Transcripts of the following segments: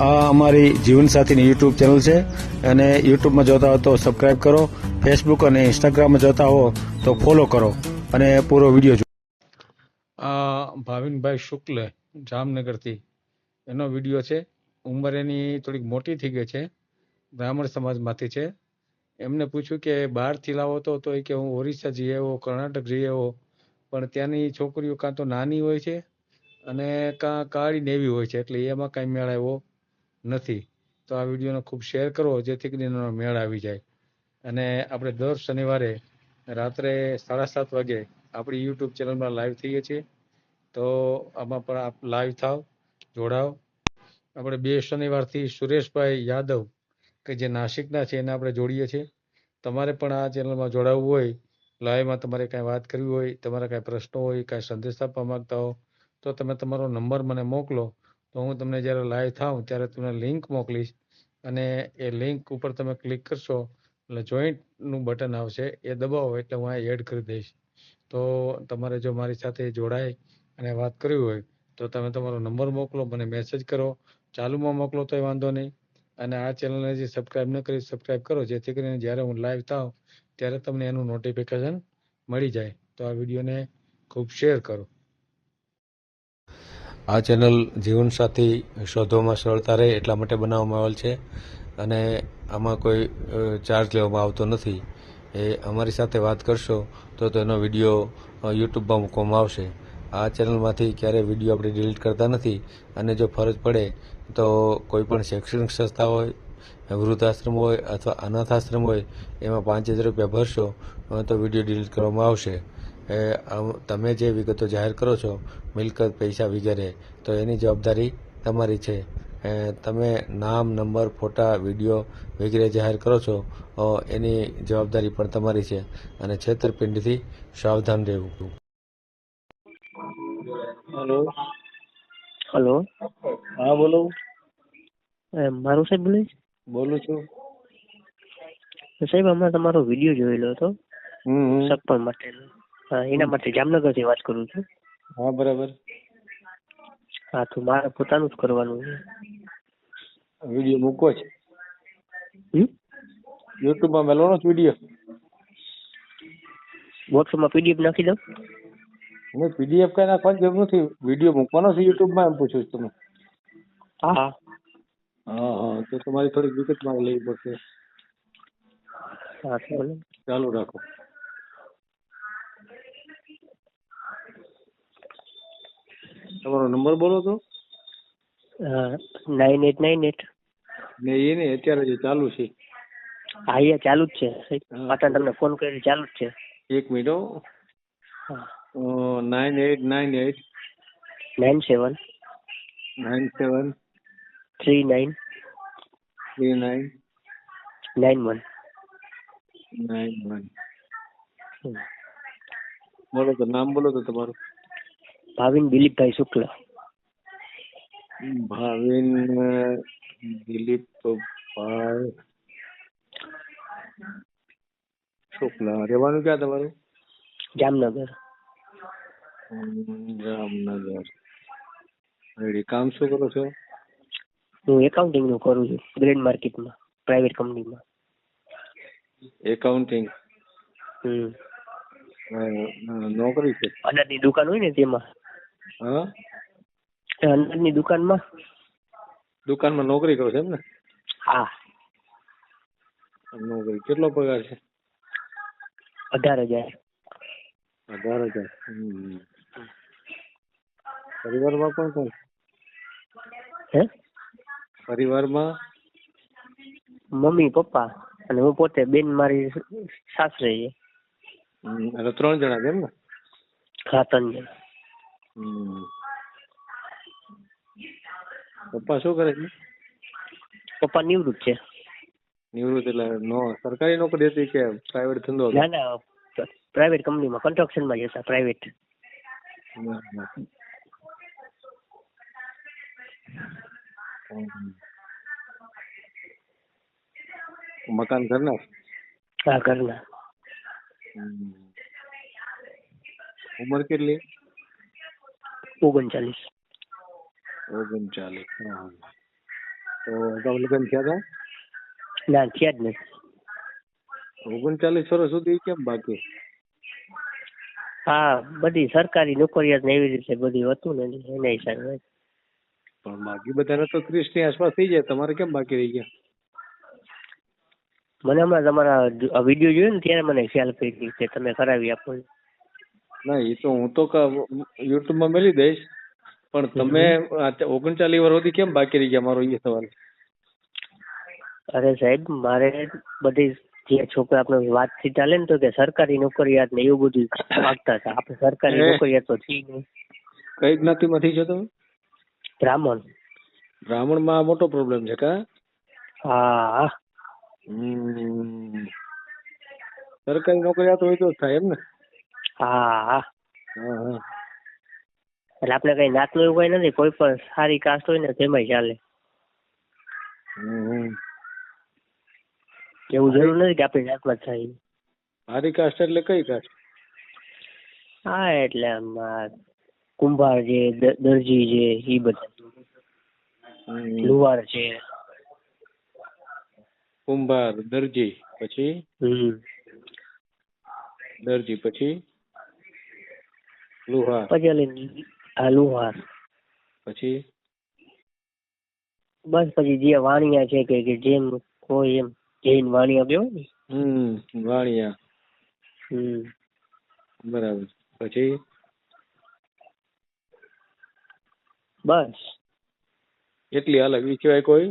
આ અમારી જીવનસાથીની YouTube channel છે અને યુટ્યુબમાં જોતા હો તો સબસ્ક્રાઇબ કરો, ફેસબુક અને ઇન્સ્ટાગ્રામમાં જોતા હો તો ફોલો કરો અને પૂરો વિડીયો જુઓ. આ ભાવિનભાઈ શુક્લ જામનગરથી એનો વિડીયો છે. ઉંમર એની થોડીક મોટી થઈ ગઈ છે, બ્રાહ્મણ સમાજમાંથી છે. એમને પૂછ્યું કે બહારથી લાવો તો એ કે હું ઓરિસ્સા જઈ આવ્યો, કર્ણાટક જઈ આવ્યો, પણ ત્યાંની છોકરીઓ કાં તો નાની હોય છે અને કાં કાળી ને એવી હોય છે, એટલે એમાં કાંઈ મેળ આવ્યો નથી. તો આ વિડીયોને ખૂબ શેર કરો જેથી કરીને એનો મેળ આવી જાય. અને આપણે દર શનિવારે રાત્રે 7:30 વાગે આપણી યુટ્યુબ ચેનલમાં લાઈવ થઈએ છીએ. તો આમાં પણ આપ લાઈવ થાવ, જોડાવ. આપણે 2 શનિવારથી સુરેશભાઈ યાદવ કે જે નાસિકના છે એને આપણે જોડીએ છીએ. તમારે પણ આ ચેનલમાં જોડાવવું હોય, લાઈવમાં તમારે કાંઈ વાત કરવી હોય, તમારા કાંઈ પ્રશ્નો હોય, કાંઈ સંદેશ આપવા માંગતા હો, તો તમે તમારો નંબર મને મોકલો. તો હું તમને જ્યારે લાઈવ થાઉં ત્યારે તમને લિંક મોકલીશ અને એ લિંક ઉપર તમે ક્લિક કરશો એટલે જોઈન્ટનું બટન આવશે, એ દબાવો એટલે હું આ એડ કરી દઈશ. તો તમારે જો મારી સાથે જોડાય અને વાત કરવી હોય તો તમે તમારો નંબર મોકલો, મને મેસેજ કરો, ચાલુમાં મોકલો તોય વાંધો નહીં. અને આ ચેનલને જે સબસ્ક્રાઇબ ન કરી સબસ્ક્રાઇબ કરો જેથી કરીને જ્યારે હું લાઈવ થાઉં ત્યારે તમને એનું નોટિફિકેશન મળી જાય. તો આ વિડીયોને ખૂબ શેર કરો. આ ચેનલ જીવનસાથી શોધવામાં સરળતા રહે એટલા માટે બનાવવામાં આવેલ છે અને આમાં કોઈ ચાર્જ લેવામાં આવતો નથી. એ અમારી સાથે વાત કરશો તો તેનો વિડીયો યુટ્યુબમાં મૂકવામાં આવશે. આ ચેનલમાંથી ક્યારેય વિડીયો આપણે ડિલીટ કરતા નથી અને જો ફરજ પડે તો કોઈ પણ શૈક્ષણિક સંસ્થા હોય, વૃદ્ધાશ્રમ હોય અથવા અનાથાશ્રમ હોય એમાં 5000 રૂપિયા ભરશો તો વિડીયો ડિલીટ કરવામાં આવશે. તમે જે વિગતો જાહેર કરો છો, મિલકત, પૈસા વગેરે, તો એની જવાબદારી તમારી છે. તમે નામ, નંબર, ફોટા, વિડીયો વગેરે જાહેર કરો છો એની જવાબદારી પણ તમારી છે અને છેતરપિંડીથી સાવધાન રહેવું. હેલો. હલો. હા બોલો. મારું સાહેબ બોલે છે? બોલું છું. સાહેબ હમણાં તમારો વિડીયો જોયેલો હતો સગપણ માટેનો. હા, એના માટે જામનગરથી વાત કરું છું. હા બરાબર. હા, તો મારે પોતાનું જ કરવાનું છે. વિડીયો મૂકો છે? યુટ્યુબમાં મેળવાનો છે વિડીયો? વોટ્સઅપમાં પીડીએફ નાખી દઉં? હું પીડીએફ કઈ નાખવાની જરૂર નથી, વિડીયો મૂકવાનો છે યુટ્યુબમાં એમ પૂછું છું તમે? હા. હા હા, તો તમારી થોડીક વિગત મારે લેવી પડશે. હા બોલો. ચાલુ રાખો. તમારો નંબર બોલો તો. 9898. ને એ નહીં, અત્યારે જે ચાલુ છે. હા, એ ચાલુ જ છે સાહેબ. પાછા તમને ફોન કરી ચાલુ જ છે. એક મિનિટ હો. હા. 9898 97 97 39 39 91. 91. બોલો તો, નામ બોલો તો તમારું. ભાવિન દિલીપભાઈ શુક્લ. ભાવિન દિલીપભાઈ શુક્લા. રહેવાનું ક્યાં તમારું? જામનગર. જામનગર. રેડી. કામ શું કરો છો? હું એકાઉન્ટિંગ નું કરું છું ગ્રેન્ડ માર્કેટમાં, પ્રાઇવેટ કંપનીમાં. એકાઉન્ટિંગ. નોકરી છે? અનાજની દુકાન હોય ને તેમાં. હા, અનાજની દુકાનમાં. દુકાનમાં નોકરી કરો છો એમ ને? હા. નોકરી. કેટલો પગાર છે? 18,000. 18,000. પરિવારમાં કોણ કોણ? હે? પરિવારમાં મમ્મી, પપ્પા અને હું પોતે, બેન મારી સાસરે છે. એટલે 3 જણા છે એમ ને? હા, 3 જણા. પપ્પા શું કરે છે? પપ્પા નિવૃત્ત છે. નિવૃત્ત એટલે સરકારી નોકરી હતી કે પ્રાઇવેટ ધંધો હતો? ના ના, પ્રાઇવેટ કંપનીમાં કન્સ્ટ્રક્શનમાં જતા, પ્રાઇવેટ. મકાન ઘરના? હા, ઘરના. ઉંમર કેટલી? 39. 39. તો અગાઉ લગ્ન થયા ના થયા જ નહીં. હતા 39 વર્ષ સુધી કેમ બાકી? હા બધી સરકારી નોકરિયાત ને એવી રીતે બધું હતું ને એના હિસાબે. પણ બાકી બધાને તો 30 ની આસપાસ થઈ જાય, તમારે કેમ બાકી રહી ગયા? મને હમણાં તમારા વિડીયો જોયો ને ત્યારે મને ખ્યાલ પડી કે તમે કરાવી આપો. ના એ તો હું તો યુટ્યુબ માં મેલી દઈશ, પણ તમે 39 વર્ષ સુધી કેમ બાકી રહી ગયા, મારો એ સવાલ. અરે સાહેબ મારે બધી જે છોકરા આપણે વાતચીત ચાલે ને તો કે સરકારી નોકરિયાત ને એવું બધું માગતા હતા. આપણે સરકારી નોકરિયાત તો થઈ નહીં. કઈ જ્ઞાતિમાંથી છો તમે? બ્રાહ્મણ. બ્રાહ્મણમાં મોટો પ્રોબ્લેમ છે કા? હા. સરકારી નોકરિયાત હોય તો થાય એમ ને? હા. હા. એટલે આપણે કઈ નાતનું એવું કઈ નથી, કોઈ પણ સારી કાસ્ટ હોય ને તેમાંય ચાલે. એવું જરૂર નથી કે આપણી જાતમાં જ થાય. સારી કાસ્ટ એટલે કઈ કાસ્ટ? હા એટલે કુંભાર છે, દરજી છે, એ બધા. લુહાર છે. કુંભાર, દરજી, પછી દરજી, પછી લુહાર, પછી લુહાર, પછી બસ પછી જે વાણિયા છે કે જેમ કોઈ એમ જૈન વાણિયા બે હોય ને. વાણિયા. બરાબર. પછી બસ એટલી હાલે, એ સિવાય કોઈ?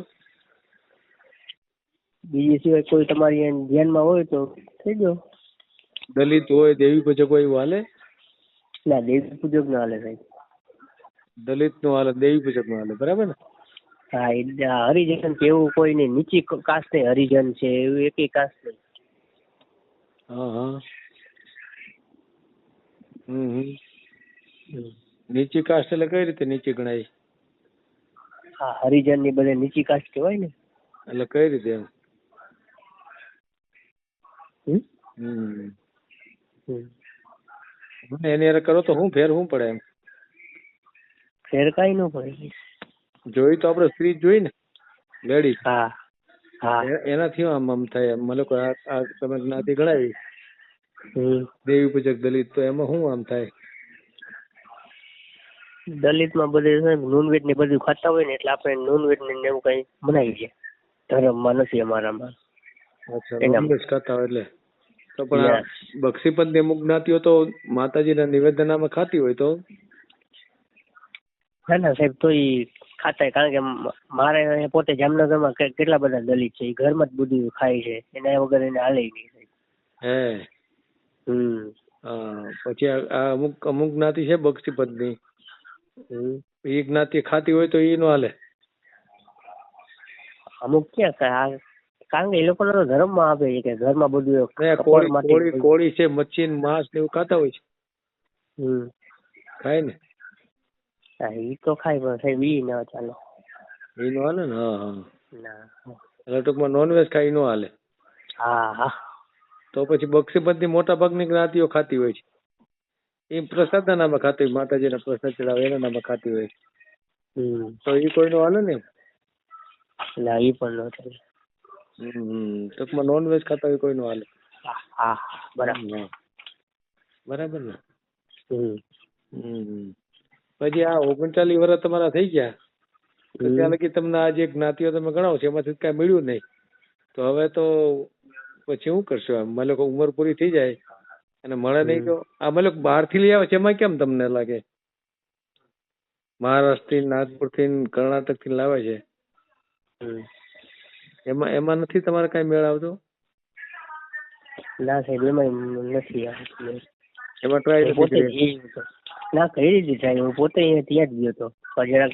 બીજી સિવાય કોઈ તમારી ધ્યાનમાં હોય તો થઈ જાઓ. દલિત હોય, દેવી પૂજક હોય, એવું હાલે? ના દેવી પૂજક ના હાલે સાહેબ. દલિત નું હાલે, દેવી પૂજક નું હાલે, બરાબર ને? હા હરિજન કે એવું કોઈ નહીં, નીચી કાસ્ટ નહીં, હરિજન છે એવું એકેય કાસ્ટ નહીં. હા. નીચી કાસ્ટ એટલે કઈ રીતે નીચી ગણાય? હા હરિજન ની બધે નીચી કાસ્ટ કહેવાય ને. એટલે કઈ રીતે એમ? એની હારે કરો તો શું ફેર શું પડે એમ? ફેર કઈ ન પડે. જોઈ તો આપણે સ્ત્રી જોઈ ને, લેડીઝ. હા. એનાથી આમ થાય એમ, મતલબ આ તમે જ્ઞાતિ ગણાવી દેવી પૂજક દલિત, તો એમાં શું આમ થાય? દલિત માં બધે નોનવેજ ને બધું ખાતા હોય ને એટલે આપણે નોનવેજ ને એવું કઈ બનાવી છે. ધર્મમાં નથી અમારામાં. નોનવેજ ખાતા હોય એટલે તો પણ આ બક્ષીપંથ ની અમુક જ્ઞાતિઓ તો માતાજીના નિવેદનામાં ખાતી હોય તો? ના સાહેબ તો એ ખાતા, કારણ કે મારે પોતે જામનગરમાં કેટલા બધા દલિત છે, એ ઘરમાં જ બધું ખાય છે, એના વગર એને હાલે નહીં. હે. પછી આ અમુક જ્ઞાતિ છે બક્ષીપંથ ની, એ જ્ઞાતિ ખાતી હોય તો એ નો હાલે? અમુક ક્યાં, કારણ કે એ લોકો તો ધર્મમાં આપે છે કે ઘરમાં બધું કોળી છે, મચ્છી માંસ ને એવું ખાતા હોય છે. ખાય ને? ઈ તો ખાય પણ સાહેબ ઈ ના ચાલે. ઈ નો હાલે ને? હા. ના એટલે ટૂંકમાં નોનવેજ ખાઈ નો હાલે. હા. તો પછી બક્ષીપંથ ની મોટા ભાગની જ્ઞાતિઓ ખાતી હોય છે. એ પ્રસાદના નામે ખાતી હોય, માતાજીના પ્રસાદ ચડાવે એના નામે ખાતી હોય. તો એ કોઈ નો હાલે ને? ના ઈ પણ ન ચાલે. ટૂંકમાં નોનવેજ ખાતા હોય કોઈ નો હાલે. હા બરાબર ને? પછી આ 39 વર્ષ તમારા થઈ ગયા તો ત્યાં લગી તમને આ જે જ્ઞાતિઓ તમે ગણાવો છો એમાંથી કઈ મળ્યું નહીં, તો હવે તો પછી શું કરશો? મને લોકો ઉંમર પૂરી થઈ જાય અને મળે નહીં તો આ મને બહાર થી લઈ આવે છે, એમાં કેમ તમને લાગે? મહારાષ્ટ્ર થી, નાગપુર થી, કર્ણાટક થી લાવે છે, એમાં નથી તમારે કઈ મેળ આવતો? ના સાહેબ એમાં નથી આવતું. એમાં ટ્રાય નથી ના કઈ રીતે થાય? હું પોતે ત્યાં જ ગયો હતો, પણ જરાક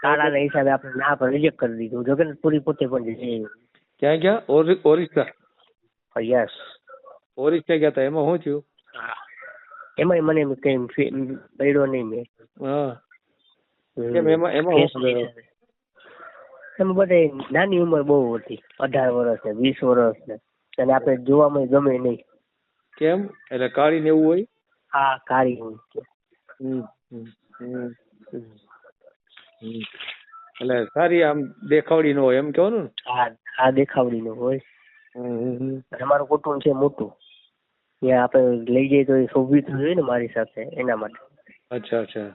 તાળા ના હિસાબે આપણે ના પર રિજેક્ટ કરી દીધું. જગન્નાથપુરી પોતે પણ ક્યાં ઓરિસ્સા? યસ, ઓરિસ્સા ગયા હતા. એમાં શું થયું? એમાં મને કઈ પડ્યો નહીં મેં. એમાં બધે નાની ઉંમર બહુ હતી, 18 વર્ષ ને 20 વર્ષ ને, અને આપણે જોવામાં ગમે નહીં. કેમ? એટલે કાળી ને એવું હોય? હા કાળી હોય. એટલે સારી આમ દેખાવડી નો હોય એમ કહેવાનું ને. આ દેખાવડી નો હોય. હમ. અને અમારું કુટુંબ છે મોટું, ત્યાં આપણે લઈ જઈએ તો એ શોભિત જોઈએ ને મારી સાથે, એના માટે. અચ્છા અચ્છા.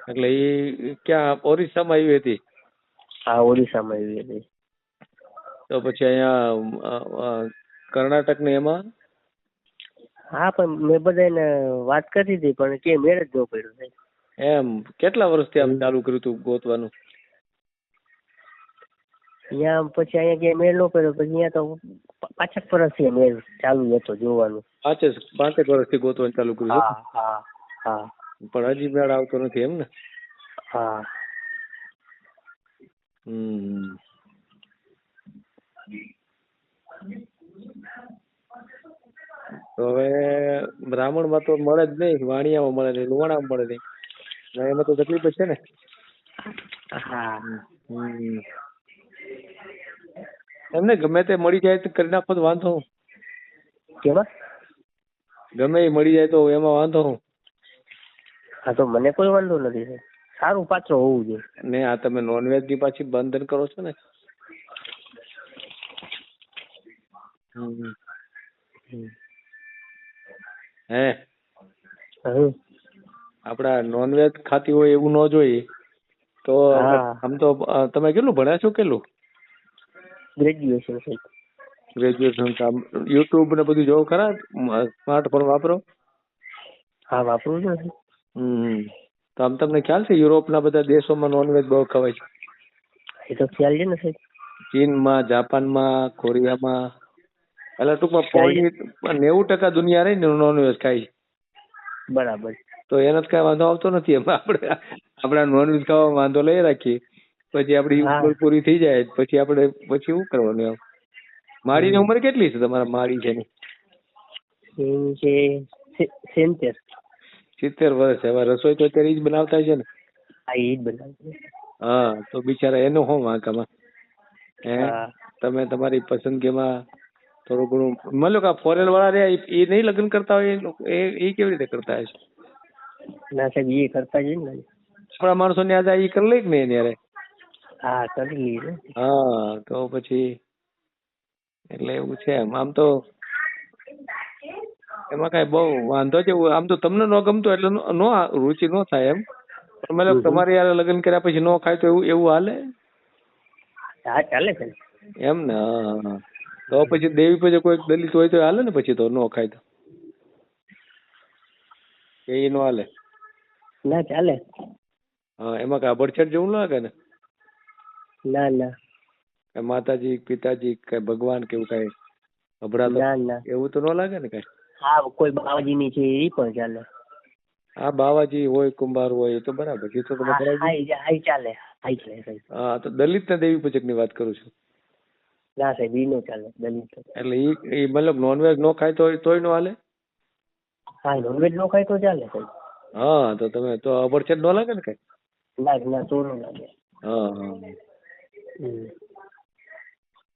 એટલે એ ક્યાં ઓરિસ્સામાં આવી હતી? હા, ઓડિશામાં આવી હતી. તો પછી અહીંયા કર્ણાટક ને એમાં? હા, પણ મેં બધાને વાત કરી હતી પણ કે મેળ જ ન પડ્યો સાહેબ. એમ કેટલા વર્ષથી આમ ચાલુ કર્યું હતું ગોતવાનું? અહીંયા પછી અહીંયા ક્યાંય મેળ ન પડ્યો, પછી અહીંયા તો 5 વર્ષથી મેળ ચાલુ હતો જોવાનું. 5 વર્ષથી ગોતવાનું ચાલુ કર્યું છે? હા હા હા. પણ હજી મેળ આવતો નથી એમ ને? હા. હમ. તો હવે બ્રાહ્મણમાં તો મળે જ નહીં, વાણિયામાં મળે નહીં, લુવાણામાં મળે નહીં, એમાં તો તકલીફ જ છે ને. હા. હમ. એમને ગમે તે મળી જાય તો કરી નાખો તો વાંધો હું? કેમાં? ગમે એ મળી જાય તો એમાં વાંધો હું? હા, તો મને કોઈ વાંધો નથી સાહેબ, સારું પાત્ર હોવું જોઈએ. ને આ તમે નોનવેજ ની પાછી બંધન કરો છો ને. હે આપડા નોનવેજ ખાતી હોય એવું ન જોઈએ તો. આમ તો તમે કેટલું ભણ્યા છો? કેટલું? ગ્રેજ્યુએશન સાહેબ. ગ્રેજ્યુએશન. યુટ્યુબ ને બધું જોવો ખરા? સ્માર્ટફોન વાપરો? હા, વાપરું છું. તો આમ તમને ખ્યાલ છે યુરોપના બધા દેશોમાં નોનવેજ બહુ ખવાય છે? એ તો ખ્યાલ છે ને સાહેબ. ચીનમાં, જાપાનમાં, કોરિયામાં, એટલે ટૂંકમાં 90% દુનિયા રહી ને નોનવેજ ખાય છે. બરાબર. તો એને કઈ વાંધો આવતો નથી. એમાં આપણે નોનવેજ ખાવામાં વાંધો લઈ રાખીએ, પછી આપડી ઉંમર પૂરી થઈ જાય પછી શું કરવાનું? એમ માળીની ઉંમર કેટલી છે તમારા? માળી છે ને 70 વર્ષ. હવે રસોઈ તો અત્યારે જ બનાવતા છે ને? હા, એ જ બનાવતા. હા, તો બિચારા એનું શું વાંકામાં? તમે તમારી પસંદગીમાં થોડું ઘણું મતલબ આ ફોરેન વાળા રહ્યા એ નહીં લગ્ન કરતા હોય એ કેવી રીતે કરતા હશે? ના સાહેબ, એ કરતા જ ને. આપણા માણસો ને આજે એ કરી લે કે નહીં યારે? હા, કરી લઈએ. હા, તો પછી એટલે એવું છે. આમ તો એમાં કઈ બહુ વાંધો છે. આમ તો તમને ન ગમતો એટલે નો રુચિ ન થાય એમ. પણ મતલબ તમારે યાર લગ્ન કર્યા પછી ન ખાય તો એવું હાલે? હા, ચાલે છે એમ ને. હા, તો પછી દેવી પછી કોઈ દલિત હોય તો હાલે ને? પછી તો ન ખાય તો એ નો હાલે? ના, ચાલે. હા, એમાં કઈ અભડછેટ જેવું લાગે ને? ના ના. કઈ માતાજી પિતાજી કઈ ભગવાન કેવું કઈ અભડાતો એવું તો ન લાગે ને કઈ? હા, કોઈ બાવાજી ની છે એ પણ ચાલે. હા, બાવાજી હોય, કુંભાર હોય, એ તો બરાબર. એ તો તમે ચાલે. હા, તો દલિત ને દેવી પૂજક ની વાત કરું છું. ના સાહેબ, ઈ નો ચાલે. દલિત એટલે ઈ મતલબ નોનવેજ નો ખાય તોય નો હાલે? હા, નોનવેજ નો ખાય તો ચાલે સાહેબ. હા, તો તમે તો અભડછેટ ન લાગે ને કઈ? ના, તો ન લાગે. હા.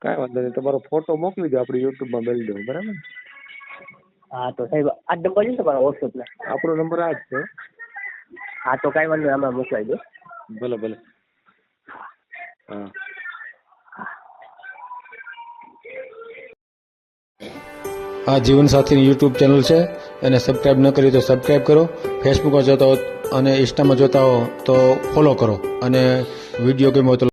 કઈ વાંધો નહીં. તમારો ફોટો મોકલી દો, આપણે યુટ્યુબ માં મેળવી દઉં. બરાબર? હા, તો સાહેબ આ નંબર છે તમારા વોટ્સએપ ના? આપણો નંબર આ જ છે. હા, તો કઈ વાંધો આમાં મોકલાવી દો. ભલે ભલે. હા. આ જીવનસાથીની યુટ્યુબ ચેનલ છે, એને સબસ્ક્રાઈબ ન કરી તો સબસ્ક્રાઈબ કરો. ફેસબુકમાં જોતા હો અને ઇન્સ્ટામાં જોતા હો તો ફોલો કરો. અને વિડીયો ગમ્યો તો